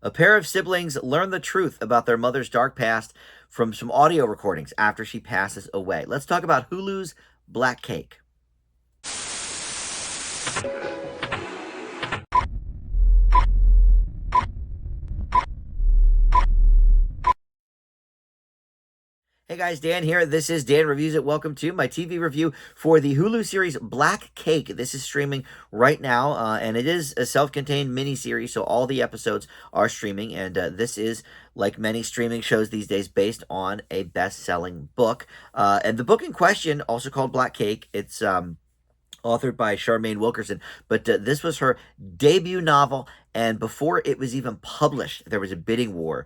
A pair of siblings learn the truth about their mother's dark past from some audio recordings after she passes away. Let's talk about Hulu's Black Cake. Hey guys, Dan here. This is Dan Reviews It. Welcome to my TV review for the Hulu series Black Cake. This is streaming right now, and it is a self-contained miniseries, so all the episodes are streaming, and this is, like many streaming shows these days, based on a best-selling book. And the book in question, also called Black Cake, it's authored by Charmaine Wilkerson, but this was her debut novel, and before it was even published, there was a bidding war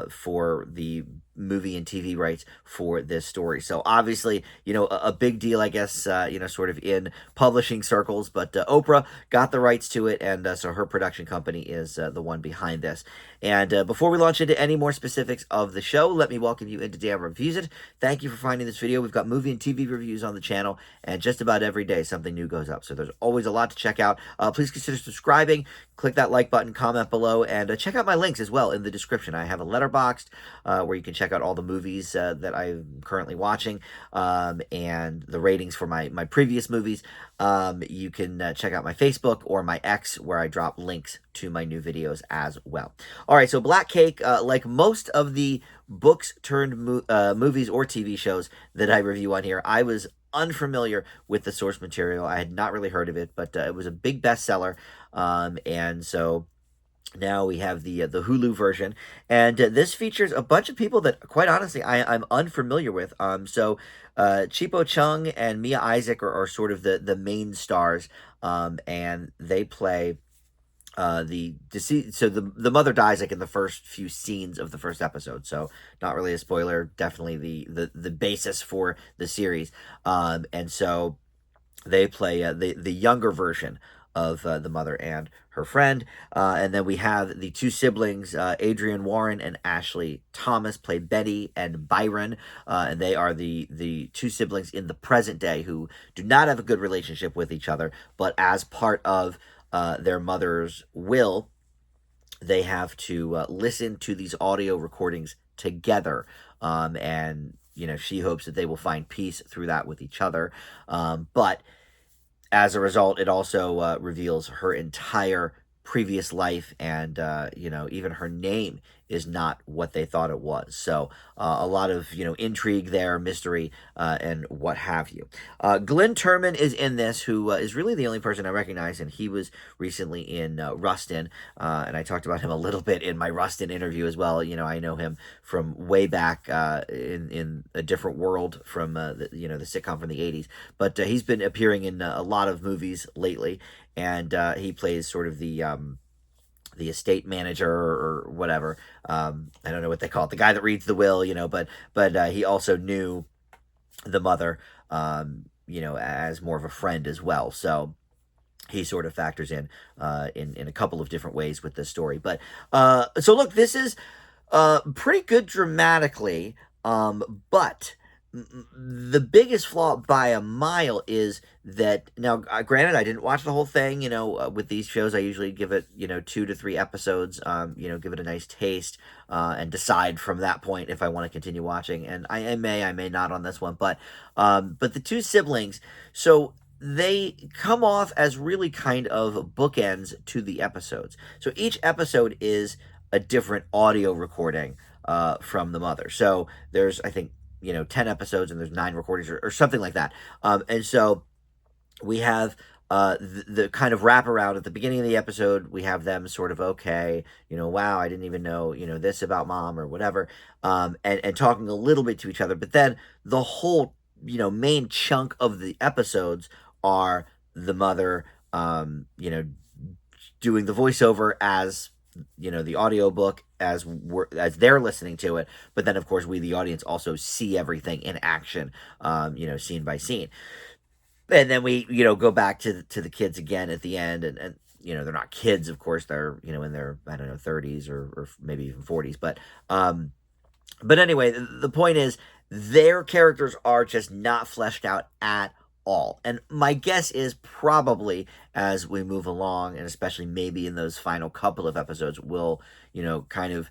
for the movie and TV rights for this story. So obviously, a big deal, I guess, sort of in publishing circles, but Oprah got the rights to it, and so her production company is the one behind this. And before we launch into any more specifics of the show, let me welcome you into Dan Reviews It. Thank you for finding this video. We've got movie and TV reviews on the channel, and just about every day something new goes up. So there's always a lot to check out. Please consider subscribing, click that like button, comment below, and check out my links as well in the description. I have a Letterboxd where you can check out all the movies that I'm currently watching and the ratings for my previous movies. You can check out my Facebook or my X where I drop links to my new videos as well. All right, so Black Cake, like most of the books turned movies or TV shows that I review on here, I was unfamiliar with the source material. I had not really heard of it, but it was a big bestseller, and so now we have the Hulu version, and this features a bunch of people that, quite honestly, I'm unfamiliar with. Chipo Chung and Mia Isaac are sort of the main stars, and they play the deceased. So the mother dies like in the first few scenes of the first episode. So not really a spoiler. Definitely the basis for the series. And so they play the younger version of the mother and her friend. And then we have the two siblings, Adrienne Warren and Ashley Thomas, play Betty and Byron. And they are the two siblings in the present day who do not have a good relationship with each other, but as part of their mother's will, they have to listen to these audio recordings together. And she hopes that they will find peace through that with each other. But as a result, it also reveals her entire previous life, and even her name is not what they thought it was. So a lot of intrigue there, mystery, and what have you. Glenn Turman is in this, who is really the only person I recognize, and he was recently in Rustin, and I talked about him a little bit in my Rustin interview as well. I know him from way back in a different world from the sitcom from the 80s, but he's been appearing in a lot of movies lately, and he plays sort of the estate manager or whatever. I don't know what they call it. The guy that reads the will, but he also knew the mother, as more of a friend as well. So he sort of factors in a couple of different ways with this story. But so look, this is pretty good dramatically, but the biggest flaw by a mile is that, now granted, I didn't watch the whole thing. With these shows I usually give it 2 to 3 episodes, give it a nice taste, and decide from that point if I want to continue watching, and I may not on this one. But the two siblings, so they come off as really kind of bookends to the episodes. So each episode is a different audio recording from the mother. So there's, I think, 10 episodes, and there's 9 recordings or something like that. And so we have the kind of wraparound at the beginning of the episode. We have them sort of, okay, wow, I didn't even know, this about mom or whatever, and talking a little bit to each other. But then the whole, main chunk of the episodes are the mother, doing the voiceover as the audiobook as they're listening to it, but then of course we, the audience, also see everything in action, scene by scene. And then we go back to the kids again at the end, and they're not kids, of course, they're in their, I don't know, 30s or maybe even 40s, but anyway, the point is their characters are just not fleshed out at all. And my guess is probably as we move along, and especially maybe in those final couple of episodes, we'll, kind of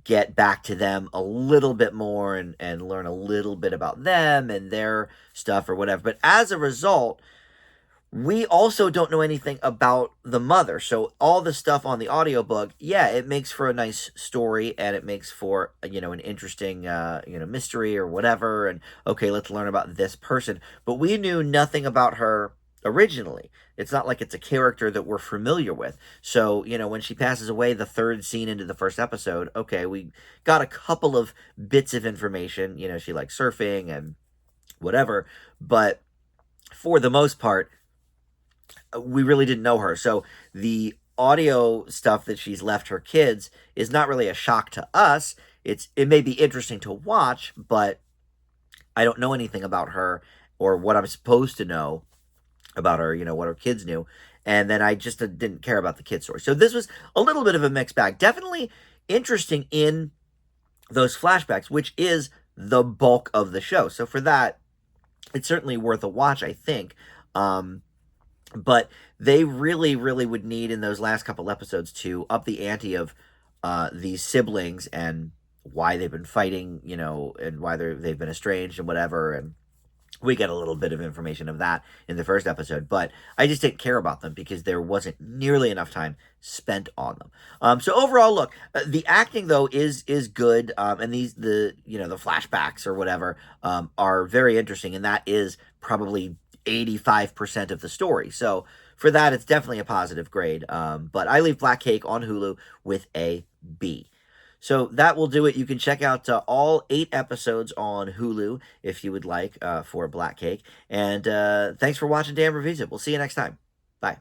get back to them a little bit more and learn a little bit about them and their stuff or whatever. But as a result, we also don't know anything about the mother. So all the stuff on the audiobook, yeah, it makes for a nice story and it makes for, an interesting, mystery or whatever. And okay, let's learn about this person. But we knew nothing about her originally. It's not like it's a character that we're familiar with. So, when she passes away, the third scene into the first episode, okay, we got a couple of bits of information. She likes surfing and whatever. But for the most part, we really didn't know her. So the audio stuff that she's left her kids is not really a shock to us. It may be interesting to watch, but I don't know anything about her or what I'm supposed to know about her, what her kids knew. And then I just didn't care about the kid story. So this was a little bit of a mixed bag. Definitely interesting in those flashbacks, which is the bulk of the show. So for that, it's certainly worth a watch, I think. But they really, really would need in those last couple episodes to up the ante of these siblings and why they've been fighting, and why they've been estranged and whatever. And we get a little bit of information of that in the first episode, but I just didn't care about them because there wasn't nearly enough time spent on them. So overall, look, the acting though is good, and the flashbacks or whatever are very interesting, and that is probably 85% of the story. So for that, it's definitely a positive grade. But I leave Black Cake on Hulu with a B. So that will do it. You can check out all 8 episodes on Hulu if you would like for Black Cake. And thanks for watching Dan Reviews It. We'll see you next time. Bye.